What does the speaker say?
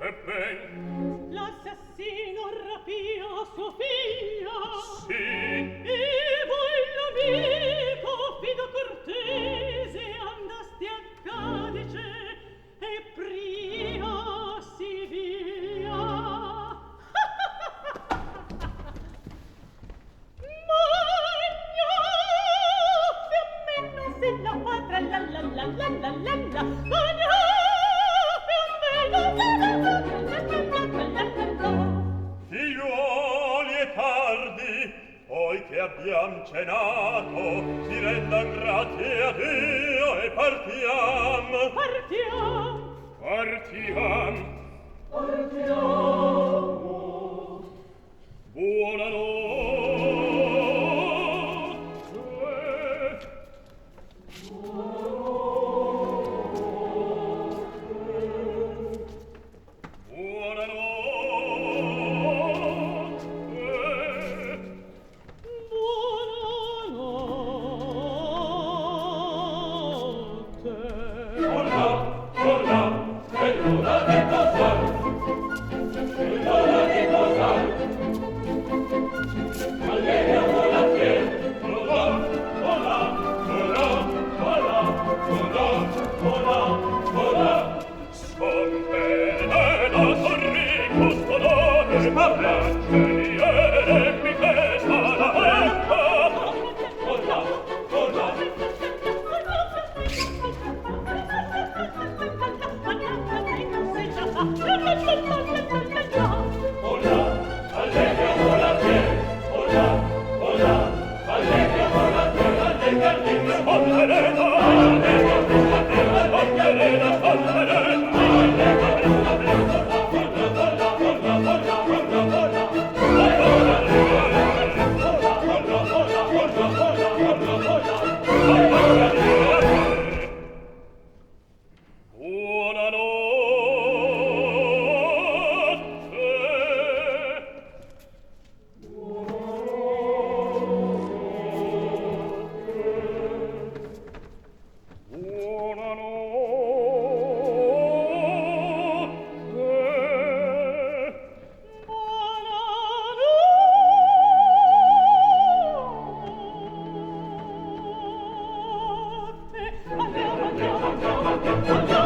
Ebben, L'assassino rapia sua figlia. sì, E voi l'amico fido cortese andasti a Cadice e prima si via. Magno, fiummino, se la padra, la la la la la la la. Magno, fiummino, se la padra, la la la la la la. figliuoli e tardi, poi che abbiam cenato, si rendan grati a Dio e partiam. Partiamo. Partiam. Buonanotte. Buonanotte. Son bene da Torrico scolore, ma ragioniere mi pesa la vita. Andiamo, andiamo, andiamo, andiamo.